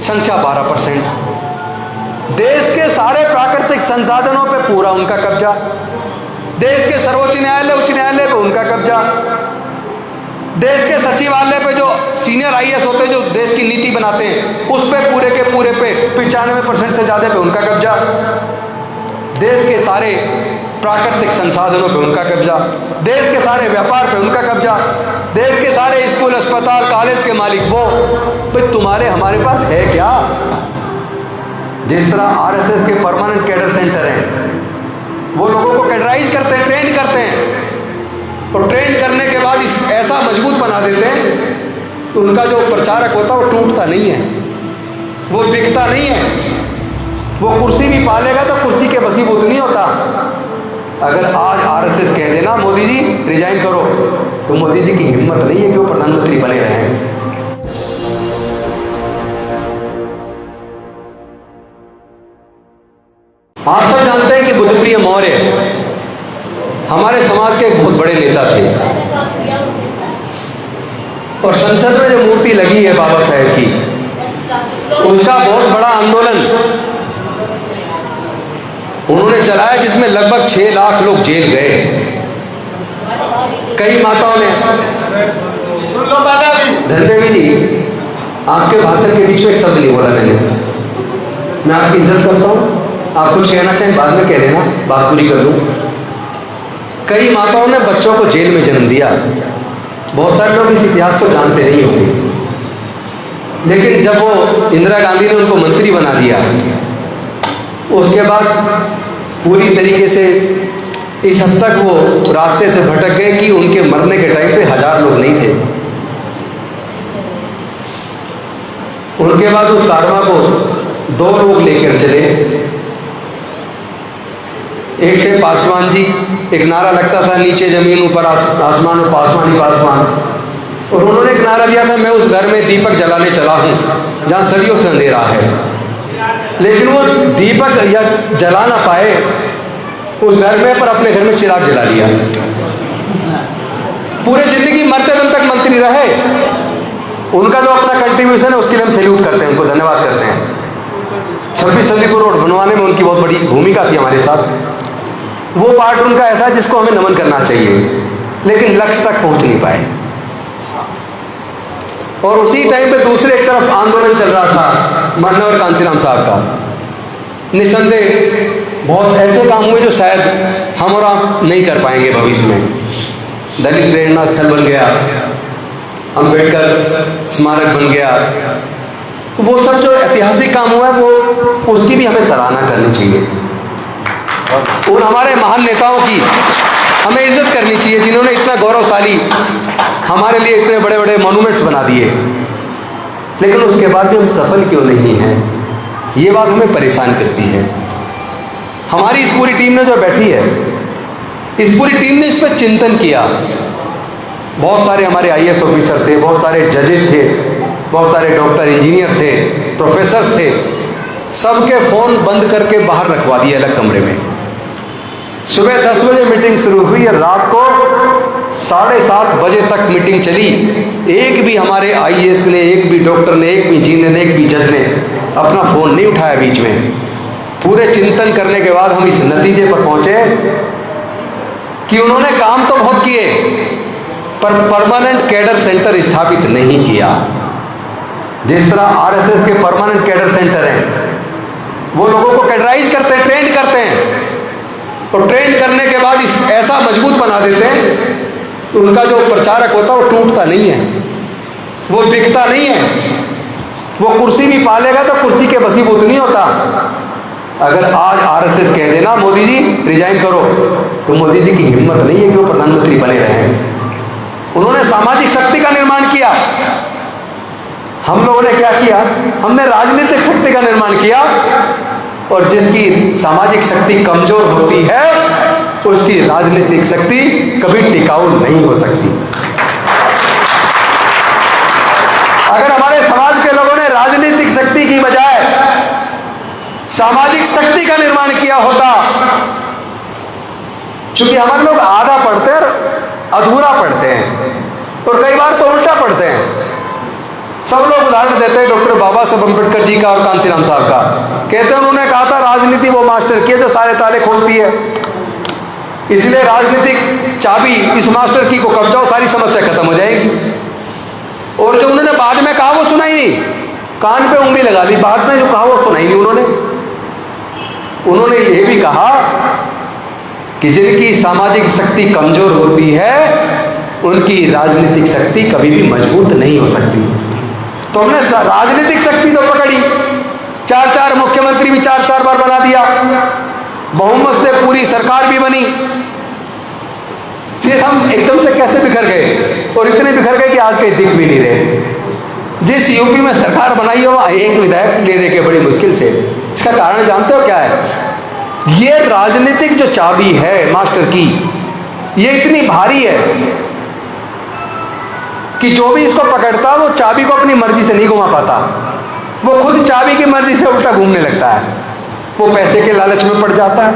संख्या 12%। देश के सारे प्राकृतिक संसाधनों पे पूरा उनका कब्जा, देश के सर्वोच्च न्यायालय, उच्च न्यायालय पे उनका कब्जा, देश के सचिवालय पे जो सीनियर आईएएस होते हैं जो देश की नीति बनाते हैं उस पे पूरे के पूरे पे 95% से ज्यादा पे उनका कब्जा, देश के सारे प्राकृतिक संसाधनों पे उनका कब्जा, देश के सारे व्यापार पे उनका कब्जा, देश के सारे स्कूल, अस्पताल, कॉलेज के मालिक वो। भाई तुम्हारे हमारे पास है क्या? जिस तरह आरएसएस के परमानेंट कैडर सेंटर हैं, वो लोगों को कैडराइज करते हैं, ट्रेन करते हैं, और ट्रेन करने के बाद ऐसा मजबूत बना देते हैं कि उनका जो प्रचारक होता है वो टूटता नहीं है, वो बिकता नहीं है। वो कुर्सी भी पालेगा तो कुर्सी के वसीभूत नहीं होता। अगर आज आरएसएस कह देना मोदी जी रिजाइन करो, तो मोदी जी की हिम्मत नहीं है कि वो प्रधानमंत्री बने रहें। आप सब जानते हैं कि बुद्धप्रिय मौर्य हमारे समाज के एक बहुत बड़े नेता थे, और संसद में जो मूर्ति लगी है बाबा साहेब की, उसका बहुत बड़ा आंदोलन उन्होंने चलाया जिसमें लगभग 6 लाख लोग जेल गए। कई माताओं ने, धनदेवी जी आपके भाषण के बीच में एक शब्द नहीं बोला मैंने, मैं आपकी इज्जत करता हूं, आप कुछ कहना चाहें बाद में कह देना, बात पूरी कर लूं। कई माताओं ने बच्चों को जेल में जन्म दिया। बहुत सारे लोग इस इतिहास को जानते नहीं होंगे, लेकिन जब वो इंदिरा गांधी ने उनको मंत्री बना दिया, उसके बाद पूरी तरीके से इस हद तक वो रास्ते से भटक गए कि उनके मरने के टाइम पे 1000 लोग नहीं थे। उनके बाद उस कारवां को 2 लोग लेकर चले, एक थे पासवान जी, एक नारा लगता था नीचे जमीन ऊपर आसमान और पासवान ही पासवान, और उन्होंने एक नारा दिया था मैं उस घर में दीपक जलाने चला हूं जहां सदियों से अंधेरा है। लेकिन वो दीपक या जला ना पाए उस घर में, पर अपने घर में चिराग जला लिया। पूरे जिंदगी मरते दम तक मंत्री रहे। उनका जो अपना कंट्रीब्यूशन है उसके लिए हम सैल्यूट करते हैं, उनको धन्यवाद करते हैं। 26 सलीपुर रोड बनवाने में उनकी बहुत बड़ी भूमिका थी हमारे साथ। वो पार्ट उनका ऐसा है जिसको हमें नमन करना चाहिए, लेकिन लक्ष्य तक पहुंच नहीं पाए। और उसी टाइम पे दूसरे एक तरफ आंदोलन चल रहा था मनोहर कांसीराम साहब का। निसंदेह बहुत ऐसे काम हुए जो शायद हम और आप नहीं कर पाएंगे भविष्य में। दलित प्रेरणा स्थल बन गया, अंबेडकर स्मारक बन गया, वो सब जो ऐतिहासिक काम हुआ है वो उसकी भी हमें सराहना करनी चाहिए। उन हमारे महान नेताओं की हमें इज्जत करनी चाहिए जिन्होंने इतना गौरवशाली हमारे लिए इतने बड़े बड़े मॉन्यूमेंट्स बना दिए, लेकिन उसके बाद भी हम सफल क्यों नहीं हैं, ये बात हमें परेशान करती है। हमारी इस पूरी टीम ने जो बैठी है, इस पूरी टीम ने इस पर चिंतन किया। बहुत सारे हमारे आईएएस ऑफिसर थे, बहुत सारे जजेस थे, बहुत सारे डॉक्टर, इंजीनियर्स थे, प्रोफेसर्स थे, सबके फोन बंद करके बाहर रखवा दिए अलग कमरे में। सुबह 10 बजे मीटिंग शुरू हुई है, रात को 7:30 बजे तक मीटिंग चली। एक भी हमारे आईएएस ने, एक भी डॉक्टर ने, एक भी इंजीनियर ने, एक भी जज ने अपना फोन नहीं उठाया बीच में। पूरे चिंतन करने के बाद हम इस नतीजे पर पहुंचे कि उन्होंने काम तो बहुत किए पर परमानेंट कैडर सेंटर स्थापित नहीं किया। जिस तरह आरएसएस के परमानेंट कैडर सेंटर हैं, वो लोगों को कैडराइज करते हैं, ट्रेन करते हैं, और ट्रेन करने के बाद ऐसा मजबूत बना देते हैं कि उनका जो प्रचारक होता है वो टूटता नहीं है, वो बिकता नहीं है। वो कुर्सी भी पालेगा तो कुर्सी के वसीभूत नहीं होता। अगर आज आरएसएस कह देना मोदी जी रिजाइन करो, तो मोदी जी की हिम्मत नहीं है कि वो प्रधानमंत्री बने रहें। उन्होंने सामाजिक शक्ति का निर्माण किया। हम लोगों ने क्या किया? हमने राजनीतिक शक्ति का निर्माण किया, और जिसकी सामाजिक शक्ति कमजोर होती है उसकी राजनीतिक शक्ति कभी टिकाऊ नहीं हो सकती। अगर हमारे समाज के लोगों ने राजनीतिक शक्ति की बजाय सामाजिक शक्ति का निर्माण किया होता, क्योंकि हमारे लोग आधा पढ़ते हैं और अधूरा पढ़ते हैं, और कई बार तो उल्टा पढ़ते हैं। सब लोग उदाहरण देते हैं डॉक्टर बाबा साहब अम्बेडकर जी का और कांसीराम साहब का। कहते हैं उन्होंने कहा था राजनीति वो मास्टर की है जो सारे ताले खोलती है, इसलिए राजनीतिक चाबी इस मास्टर की को कब्जा हो, सारी समस्या खत्म हो जाएगी। और जो उन्होंने बाद में कहा वो सुना ही नहीं, कान पे उंगली लगा ली, बाद में जो कहा वो सुना ही नहीं उन्होंने ये भी कहा कि जिनकी सामाजिक शक्ति कमजोर होती है उनकी राजनीतिक शक्ति कभी भी मजबूत नहीं हो सकती। तो हमने राजनीतिक शक्ति तो पकड़ी, 4 मुख्यमंत्री भी 4 बार बना दिया, बहुमत से पूरी सरकार भी बनी। फिर हम एकदम से कैसे बिखर गए, और इतने बिखर गए कि आज कहीं दिख भी नहीं रहे। जिस यूपी में सरकार बनाई हो वहां एक विधायक ले दे के बड़ी मुश्किल से। इसका कारण जानते हो क्या है? ये राजनीतिक जो चाबी है मास्टर की, ये इतनी भारी है कि जो भी इसको पकड़ता वो चाबी को अपनी मर्जी से नहीं घुमा पाता, वो खुद चाबी की मर्जी से उल्टा घूमने लगता है। वो पैसे के लालच में पड़ जाता है,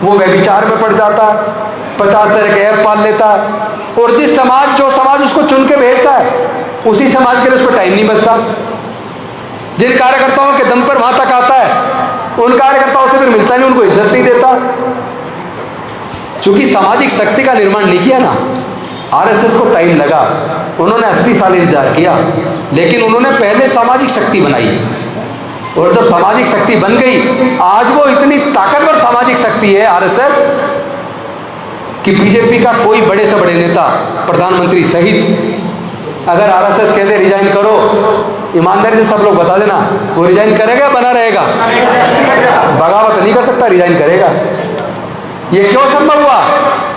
वो व्यभिचार में पड़ जाता है, 50 तरह के ऐप पाल लेता है, और जो समाज उसको चुन के भेजता है उसी समाज के लिए उसको टाइम नहीं बचता। जिन कार्यकर्ताओं के दम पर वहां तक आता है उन कार्यकर्ताओं से फिर मिलता नहीं, उनको इज्जत नहीं देता। क्योंकि सामाजिक शक्ति का निर्माण नहीं किया ना, आरएसएस को टाइम लगा, उन्होंने 80 साल इंतजार किया, लेकिन उन्होंने पहले सामाजिक शक्ति बनाई, और जब सामाजिक शक्ति बन गई आज वो इतनी ताकतवर सामाजिक शक्ति है आरएसएस कि बीजेपी का कोई बड़े से बड़े नेता, प्रधानमंत्री सहित, अगर आरएसएस कहते रिजाइन करो, ईमानदारी से सब लोग बता देना वो रिजाइन करेगा, बना रहेगा, बगावत नहीं कर सकता, रिजाइन करेगा। ये क्यों संभव हुआ?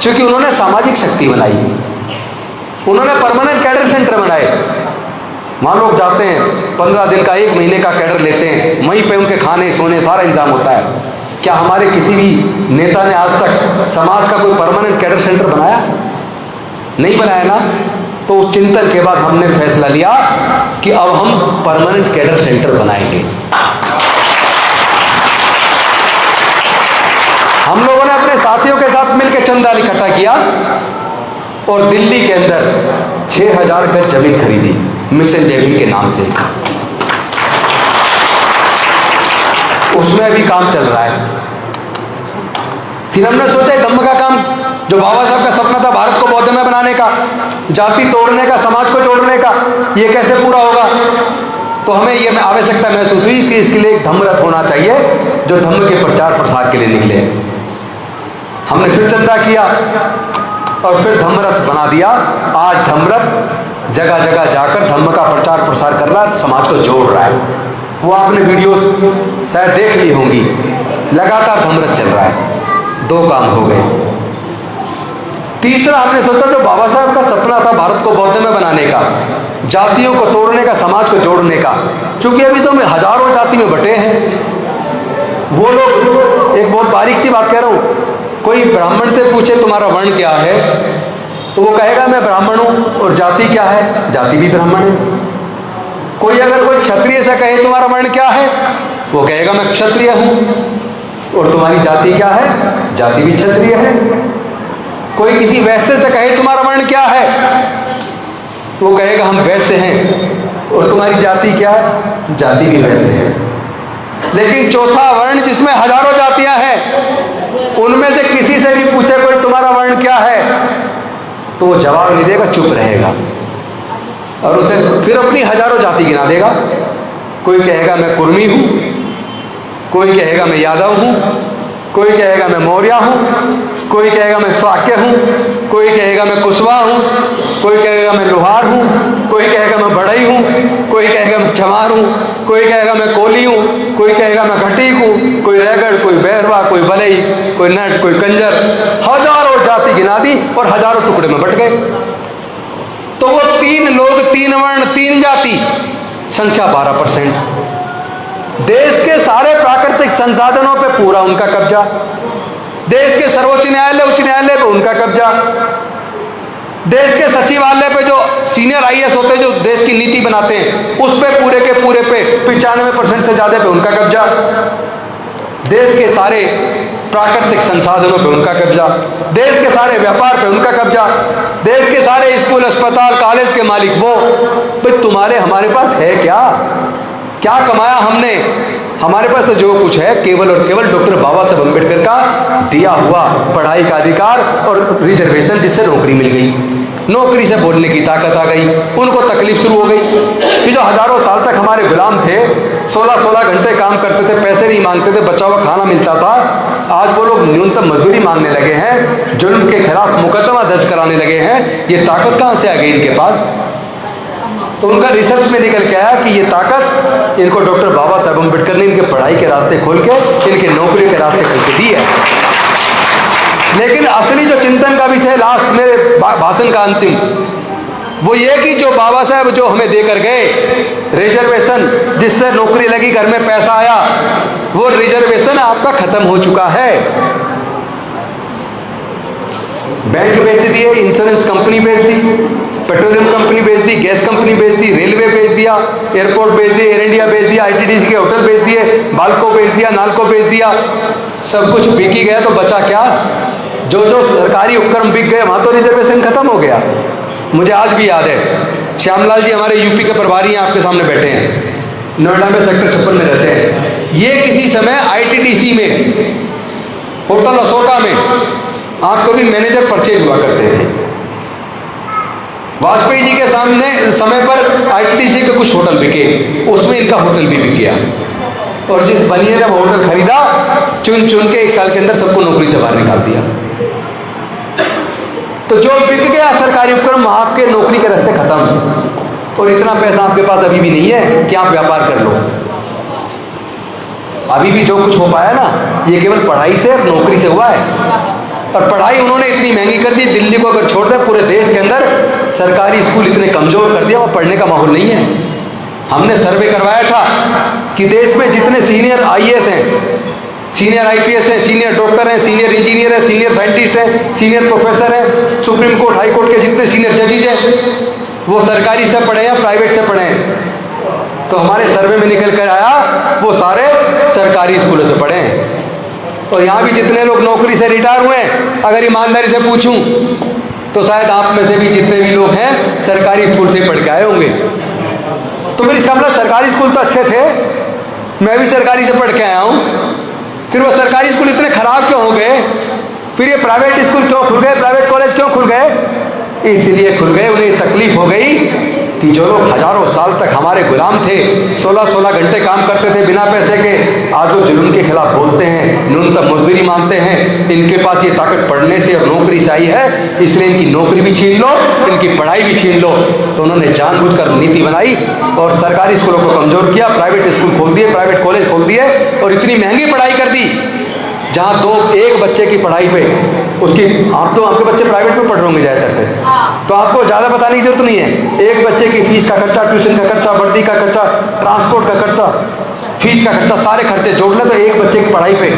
क्योंकि उन्होंने सामाजिक शक्ति बनाई, उन्होंने परमानेंट कैडर सेंटर बनाए। वहां लोग जाते हैं 15 दिन का, 1 महीने का कैडर लेते हैं, वहीं पे उनके खाने सोने सारा इंतजाम होता है। क्या हमारे किसी भी नेता ने आज तक समाज का कोई परमानेंट कैडर सेंटर बनाया? नहीं बनाया ना। तो उस चिंतन के बाद हमने फैसला लिया कि अब हम परमानेंट कैडर सेंटर बनाएंगे। हम लोगों ने अपने साथियों के साथ मिलकर चंदा इकट्ठा किया और दिल्ली के अंदर 6000 गज जमीन खरीदी मिशन जयवीर के नाम से। उसमें भी काम चल रहा है। फिर हमने सोचा धम्म का काम, जो बाबा साहब का सपना था भारत को बौद्धमय बनाने का, जाति तोड़ने का, समाज को जोड़ने का, ये कैसे पूरा होगा? तो हमें ये आवश्यकता महसूस हुई कि इसके लिए एक धम्म रथ होना चाहिए जो धम्म के प्रचार प्रसार के लिए निकले। हमने फिर चंदा किया और फिर धम्म रथ बना दिया। आज धम्म रथ जगह जगह जाकर धम्म का प्रचार प्रसार कर रहा है, समाज को जोड़ रहा है। वो आपने वीडियोस शायद देख ली होंगी, लगातार धम्म रथ चल रहा है। 2 काम हो गए। तीसरा हमने सोचा जो बाबा साहब का सपना था भारत को बौद्धमय बनाने का, जातियों को तोड़ने का, समाज को जोड़ने का, क्योंकि अभी तो हजारों जाति में बटे हैं। वो लोग, एक बहुत बारीक सी बात कह रहा हूं, कोई ब्राह्मण से पूछे तुम्हारा वर्ण क्या है, तो वो कहेगा मैं ब्राह्मण हूं, और जाति क्या है, जाति भी ब्राह्मण है। कोई अगर कोई क्षत्रिय से कहे तुम्हारा वर्ण क्या है, वो कहेगा मैं क्षत्रिय हूं, और तुम्हारी जाति क्या है, जाति भी क्षत्रिय है। कोई किसी वैश्य से कहे तुम्हारा वर्ण क्या है, वो कहेगा हम वैश्य हैं, और तुम्हारी जाति क्या है, जाति भी वैश्य है। लेकिन चौथा वर्ण जिसमें हजारों जातियां हैं, उनमें से किसी से भी पूछे कोई तुम्हारा वर्ण क्या है, तो वो जवाब नहीं देगा, चुप रहेगा, और उसे फिर अपनी हजारों जाति गिना देगा। कोई कहेगा मैं कुर्मी हूं, कोई कहेगा मैं यादव हूं, कोई कहेगा मैं मौर्य हूं, कोई कहेगा मैं शाक्य हूं, कोई कहेगा मैं कुशवाहा हूं, कोई कहेगा मैं लोहार हूं, कोई कहेगा मैं बढ़ई हूं, कोई कहेगा मैं चमार हूं, कोई कहेगा मैं कोली हूं, कोई कहेगा मैं घटीक हूं, कोई रैगड़, कोई बैरवा, कोई बलई, कोई नट, कोई कंजर। हजारों जाति गिना दी और हजारों टुकड़े में बट गए। तो वो 3 लोग, 3 वर्ण, 3 जाति, संख्या 12%। देश के सारे प्राकृतिक संसाधनों पे पूरा उनका कब्जा, देश के सर्वोच्च न्यायालय, उच्च न्यायालय पे उनका कब्जा, देश के सचिवालय पे जो सीनियर आईएएस होते हैं जो देश की नीति बनाते हैं उस पे पूरे के पूरे पे 95% से ज्यादा पे उनका कब्जा। देश के सारे प्राकृतिक संसाधनों पे उनका कब्जा, देश के सारे व्यापार पे उनका कब्जा, देश के सारे स्कूल, अस्पताल, कॉलेज के मालिक वो। भाई तुम्हारे हमारे पास है क्या? क्या कमाया हमने? हमारे पास तो जो कुछ है केवल और केवल डॉक्टर बाबा साहब अम्बेडकर का दिया हुआ पढ़ाई का अधिकार और रिजर्वेशन, जिससे नौकरी मिल गई, नौकरी से बोलने की ताकत आ गई, उनको तकलीफ शुरू हो गई कि जो हजारों साल तक हमारे गुलाम थे, 16-16 घंटे काम करते थे, पैसे नहीं मांगते थे, बचा हुआ खाना मिलता था, आज वो लोग न्यूनतम मजदूरी मांगने लगे हैं, जुल्म के खिलाफ मुकदमा दर्ज कराने लगे हैं। ये ताकत कहाँ से आ गई इनके पास? तो उनका रिसर्च में निकल के आया कि ये ताकत इनको डॉक्टर बाबा साहब अम्बेडकर ने इनके पढ़ाई के रास्ते खोल के इनके नौकरी के रास्ते खोल के दी है। लेकिन असली जो चिंतन का विषय लास्ट मेरे भाषण का अंतिम, वो ये कि जो बाबा साहब जो हमें देकर गए रिजर्वेशन, जिससे नौकरी लगी, घर में पैसा आया, वो रिजर्वेशन आपका खत्म हो चुका है। बैंक बेच दिए, इंश्योरेंस कंपनी बेच दी, पेट्रोलियम कंपनी बेच दी, गैस कंपनी बेच दी, रेलवे बेच दिया, एयरपोर्ट बेच दिए, एयर इंडिया बेच दिया, आईटीडीसी के होटल बेच दिए, बाल्को बेच दिया, नालको बेच दिया, सब कुछ बिक ही गया तो बचा क्या? जो जो सरकारी उपक्रम बिक गए वहां तो रिजर्वेशन खत्म हो गया। मुझे आज भी याद है, श्यामलाल जी हमारे यूपी के प्रभारी हैं, आपके सामने बैठे हैं, नोएडा में सेक्टर 56 में रहते हैं। ये किसी समय आईटीडीसी में, होटल अशोका में आपको भी मैनेजर परचेज हुआ करते थे। वाजपेयी जी के सामने समय पर आईटीडीसी के कुछ होटल बिके, उसमें इनका होटल भी बिक गया, और जिस बनिए ने होटल खरीदा, चुन चुन के 1 साल के अंदर सबको नौकरी से बाहर निकाल दिया। तो जो बिक गया सरकारी उपक्रम, आपके नौकरी के रास्ते खत्म, और इतना पैसा आपके पास अभी भी नहीं है कि आप व्यापार कर लो। अभी भी जो कुछ हो पाया ना, ये केवल पढ़ाई से, नौकरी से हुआ है। और पढ़ाई उन्होंने इतनी महंगी कर दी, दिल्ली को अगर छोड़ दे, पूरे देश के अंदर सरकारी स्कूल इतने कमजोर कर दिया, वहाँ पढ़ने का माहौल नहीं है। हमने सर्वे करवाया था कि देश में जितने सीनियर आईएएस हैं, सीनियर आईपीएस हैं, सीनियर डॉक्टर हैं, सीनियर इंजीनियर हैं, सीनियर साइंटिस्ट हैं, सीनियर प्रोफेसर हैं, सुप्रीम कोर्ट, हाई कोर्ट के जितने सीनियर जजेज हैं, वो सरकारी से पढ़े हैं, प्राइवेट से पढ़े हैं। तो हमारे सर्वे में निकल कर आया वो सारे सरकारी स्कूलों से पढ़े हैं। और यहाँ भी जितने लोग नौकरी से रिटायर हुए हैं, अगर ईमानदारी से पूछूं तो शायद आप में से भी जितने भी लोग हैं सरकारी स्कूल से पढ़ के आए होंगे। तो फिर इसका मतलब सरकारी स्कूल तो अच्छे थे, मैं भी सरकारी से पढ़ के आया हूँ, फिर वो सरकारी स्कूल इतने खराब क्यों हो गए? फिर ये प्राइवेट स्कूल क्यों खुल गए, प्राइवेट कॉलेज क्यों खुल गए? इसलिए खुल गए, उन्हें तकलीफ हो गई कि जो लोग हजारों साल तक हमारे गुलाम थे, 16-16 घंटे काम करते थे बिना पैसे के, आज वो जुल्म के खिलाफ बोलते हैं, न्यूनतम मजदूरी मांगते हैं। इनके पास ये ताकत पढ़ने से और नौकरी से आई है, इसलिए इनकी नौकरी भी छीन लो, इनकी पढ़ाई भी छीन लो। तो उन्होंने जानबूझकर नीति बनाई और सरकारी स्कूलों को कमजोर किया, प्राइवेट स्कूल खोल दिए, प्राइवेट कॉलेज खोल दिए, और इतनी महंगी पढ़ाई कर दी, जहाँ एक बच्चे की पढ़ाई पे उसकी, आप तो आपके बच्चे प्राइवेट में पढ़ रहे होंगे ज़्यादातर पे, तो आपको ज़्यादा बताने की जरूरत नहीं है। एक बच्चे की फीस का खर्चा, ट्यूशन का खर्चा, वर्दी का खर्चा, ट्रांसपोर्ट का खर्चा, फीस का खर्चा, सारे खर्चे जोड़ ले तो एक बच्चे की पढ़ाई पे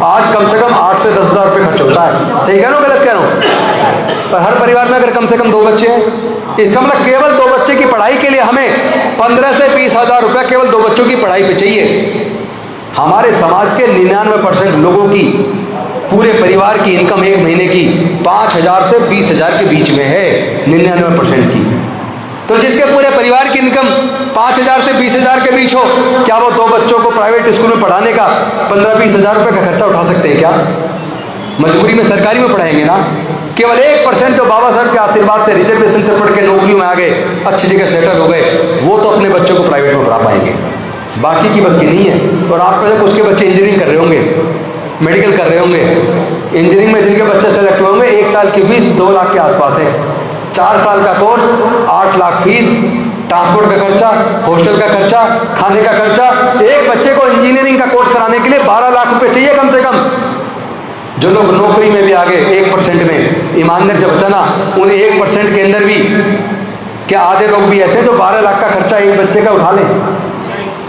आज कम से कम 8 से 10 हज़ार रुपये खर्च होता है। सही कह रहा हूँ, गलत कह रहा हूँ? पर हर परिवार में अगर कम से कम 2 बच्चे हैं, इसका मतलब केवल 2 बच्चे की पढ़ाई के लिए हमें 15 से 20 हज़ार रुपया केवल 2 बच्चों की पढ़ाई पे चाहिए। हमारे समाज के 99% लोगों की, पूरे परिवार की इनकम एक महीने की 5,000 से 20,000 के बीच में है, 99% की। तो जिसके पूरे परिवार की इनकम 5,000 से 20,000 के बीच हो, क्या वो 2 बच्चों को प्राइवेट स्कूल में पढ़ाने का 15-20 हज़ार रुपये का खर्चा उठा सकते हैं क्या? मजबूरी में सरकारी में पढ़ाएंगे ना। केवल 1% जो बाबा साहब के आशीर्वाद से रिजर्वेशन से पढ़ के नौकरियों में आ गए, अच्छी जगह सेटल हो गए, वो तो अपने बच्चों को प्राइवेट में पढ़ा पाएंगे, बाकी की बस की नहीं है। और आप में कुछ के बच्चे इंजीनियरिंग कर रहे होंगे, मेडिकल कर रहे होंगे, इंजीनियरिंग में जिनके बच्चे सेलेक्ट हुए होंगे, 1 साल की फीस 2 लाख के आसपास है, 4 साल का कोर्स 8 लाख फीस, ट्रांसपोर्ट का खर्चा, हॉस्टल का खर्चा, खाने का खर्चा। एक बच्चे को इंजीनियरिंग का कोर्स कराने के लिए 12 लाख रुपए चाहिए कम से कम। जो लोग नौकरी में भी आ गए 1% में, ईमानदारी से बचाना, उन 1% के अंदर भी क्या आधे लोग भी ऐसे जो 12 लाख का खर्चा एक बच्चे का उठा लें,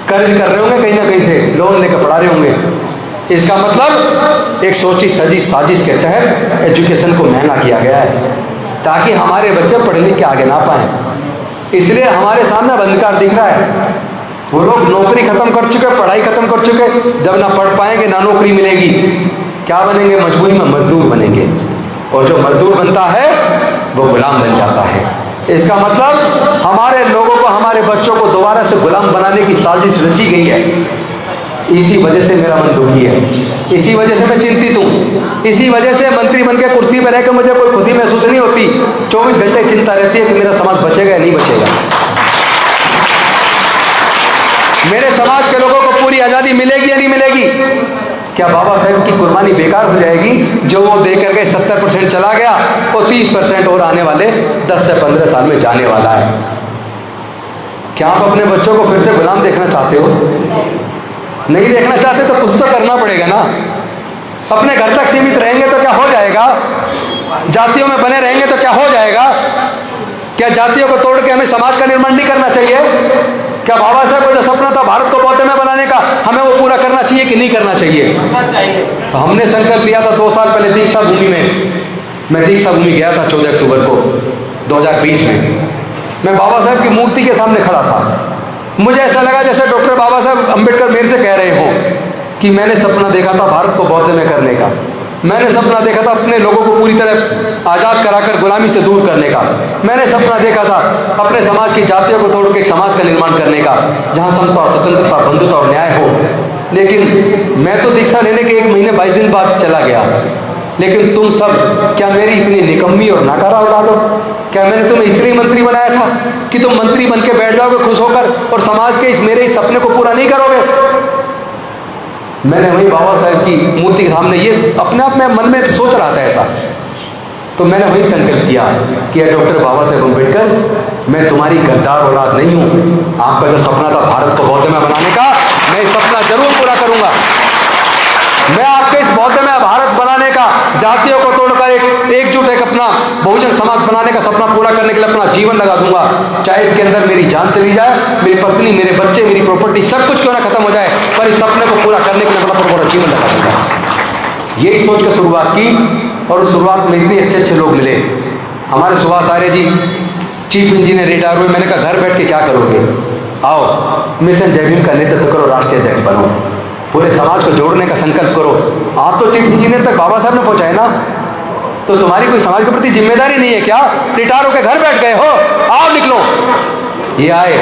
कर्ज कर रहे होंगे, कहीं ना कहीं से लोन लेकर पढ़ा रहे होंगे। इसका मतलब एक सोची सजी साजिश के तहत एजुकेशन को महंगा किया गया है ताकि हमारे बच्चे पढ़ लिख के आगे ना पाएं। इसलिए हमारे सामने अंधकार दिख रहा है। वो लोग नौकरी खत्म कर चुके, पढ़ाई खत्म कर चुके, जब ना पढ़ पाएंगे ना नौकरी मिलेगी, क्या बनेंगे? मजबूरी में मजदूर बनेंगे, और जो मजदूर बनता है वो गुलाम बन जाता है। इसका मतलब हमारे लोगों को, हमारे बच्चों को दोबारा से गुलाम बनाने की साजिश रची गई है। इसी वजह से मेरा मन दुखी है, इसी वजह से मैं चिंतित हूँ, इसी वजह से मंत्री बन के कुर्सी पर रहकर मुझे कोई खुशी महसूस नहीं होती। 24 घंटे चिंता रहती है कि मेरा समाज बचेगा या नहीं बचेगा, मेरे समाज के लोगों को पूरी आज़ादी मिलेगी या नहीं मिलेगी, क्या बाबा साहेब की कुर्बानी बेकार हो जाएगी? जो वो दे करके 70% चला गया, वो 30% और आने वाले 10 से 15 साल में जाने वाला है। क्या आप अपने बच्चों को फिर से गुलाम देखना चाहते हो? नहीं देखना चाहते तो कुछ तो करना पड़ेगा ना। अपने घर तक सीमित रहेंगे तो क्या हो जाएगा? जातियों में बने रहेंगे तो क्या हो जाएगा? क्या जातियों को तोड़ के हमें समाज का निर्माण नहीं करना चाहिए? क्या बाबा साहब को जो सपना था भारत को बौद्ध में बनाने का, हमें वो पूरा करना चाहिए कि नहीं करना चाहिए? तो हमने संकल्प लिया था 2 साल पहले दीक्षा भूमि में, मैं दीक्षा भूमि गया था 14 अक्टूबर को 2020 में। मैं बाबा साहब की मूर्ति के सामने खड़ा था। मुझे ऐसा लगा जैसे डॉक्टर बाबा साहब अम्बेडकर मेरे से कह रहे हों कि मैंने सपना देखा था भारत को बौद्ध में करने का, मैंने सपना देखा था अपने लोगों को पूरी तरह आज़ाद कराकर गुलामी से दूर करने का, मैंने सपना देखा था अपने समाज की जातियों को तोड़ के एक समाज का निर्माण करने का जहां समता और स्वतंत्रता, बंधुता और न्याय हो। लेकिन मैं तो दीक्षा लेने के 1 महीने 22 दिन बाद चला गया, लेकिन तुम सब क्या मेरी इतनी निकम्मी और नाकारा उड़ा दो? क्या मैंने तुम्हें इसलिए मंत्री बनाया था कि तुम मंत्री बन के बैठ जाओगे खुश होकर और समाज के इस मेरे इस सपने को पूरा नहीं करोगे? मैंने वही बाबा साहेब की मूर्ति के सामने ये अपने आप में मन में सोच रहा था ऐसा, तो मैंने वही संकल्प किया कि डॉक्टर बाबा साहेब अम्बेडकर, मैं तुम्हारी गद्दार औलाद नहीं हूँ। आपका जो सपना था भारत को बौद्ध में बनाने का, मैं इस सपना जरूर पूरा करूंगा। मैं आपके इस बौद्ध में भारत बनाने का, जातियों को तोड़कर एकजुट एक अपना बहुजन समाज बनाने का सपना पूरा करने के लिए अपना जीवन लगा दूंगा। चाहे इसके अंदर मेरी जान चली जाए, मेरी पत्नी, मेरे बच्चे, मेरी प्रॉपर्टी, सब कुछ क्यों ना खत्म हो जाए, पर इस सपने को पूरा करने के लिए अपना पूरा जीवन लगा दूंगा। यही सोच कर शुरुआत की, और उस शुरुआत में इतने अच्छे अच्छे लोग मिले। हमारे सुभाष आर्य जी चीफ इंजीनियर रिटायर हुए। मैंने कहा घर बैठ के क्या करोगे, आओ मिशन जय भीम का नेतृत्व करो, राष्ट्रीय अध्यक्ष बनो, पूरे समाज को जोड़ने का संकल्प करो। आप तो चीफ इंजीनियर तक बाबा साहब ने पहुंचाए ना, तो तुम्हारी कोई समाज के प्रति जिम्मेदारी नहीं है क्या? रिटायर होकर घर बैठ गए हो, आओ निकलो। ये आए,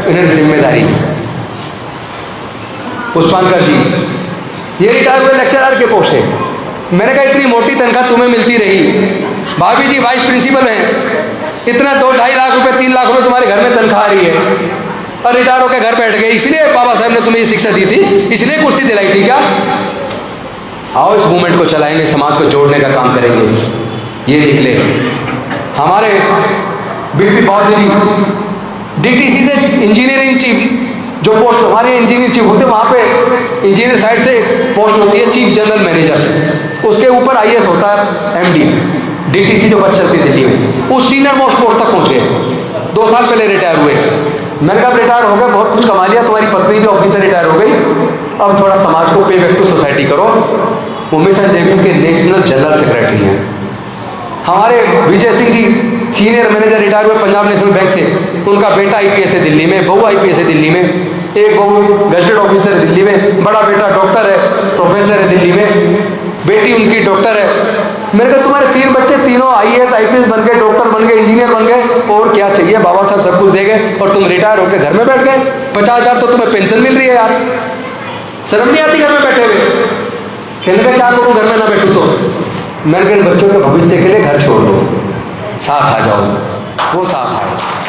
इन्होंने जिम्मेदारी ली। पुष्पांकर जी ये रिटायर हुए लेक्चरर के पोस्ट है। मैंने कहा इतनी मोटी तनख्वाह तुम्हें मिलती रही, भाभी जी वाइस प्रिंसिपल हैं, इतना 2-2.5 लाख रुपए 3 लाख रुपए तुम्हारे घर में तनख्वाह आ रही है, और रिटायर होकर घर बैठ गए। इसलिए बाबा साहब ने तुम्हें ये शिक्षा दी थी, इसलिए कुर्सी दिलाई थी क्या? आओ इस मूवमेंट को चलाएंगे, समाज को जोड़ने का काम करेंगे। ये निकले हमारे बीपी बौद्ध जी, डीटीसी से इंजीनियरिंग चीफ, जो पोस्ट हमारे इंजीनियर चीफ होते, वहाँ पे इंजीनियर साइड से पोस्ट होती है चीफ जनरल मैनेजर, उसके ऊपर आईएएस होता है एमडी। डीटीसी जो बस चलती दिल्ली में, उस सीनियर मोस्ट पोस्ट तक पहुँच गए। 2 साल पहले रिटायर हुए। मैंने कहा रिटायर हो गए, बहुत कुछ कमा लिया, तुम्हारी पत्नी भी ऑफिसर रिटायर हो गई, अब थोड़ा समाज को पे बैक टू सोसाइटी करो। वो मिशन जय भीम के नेशनल जनरल सेक्रेटरी हैं। हमारे Vijay Singh ji senior manager retire हुए पंजाब नेशनल बैंक से, उनका बेटा आईपीएस है दिल्ली में, बहू आईपीएस है दिल्ली में, एक बहू गजेटेड ऑफिसर है दिल्ली में, बड़ा बेटा डॉक्टर है, प्रोफेसर है दिल्ली में, बेटी उनकी डॉक्टर है। मेरे कहा तुम्हारे 3 बच्चे तीनों आईएएस आईपीएस बन गए, डॉक्टर बन गए, इंजीनियर बन गए, और क्या चाहिए? बाबा साहब सब कुछ दे गए और तुम रिटायर होकर घर में बैठ गए। 50,000 तो तुम्हें पेंशन मिल रही है यार, शर्म नहीं आती घर में बैठे हुए? कहने का क्या करूँ घर में ना बैठूँ तो? मैंने कहा बच्चों के भविष्य के लिए घर छोड़ दो, साथ आ जाओ। वो साथ आए।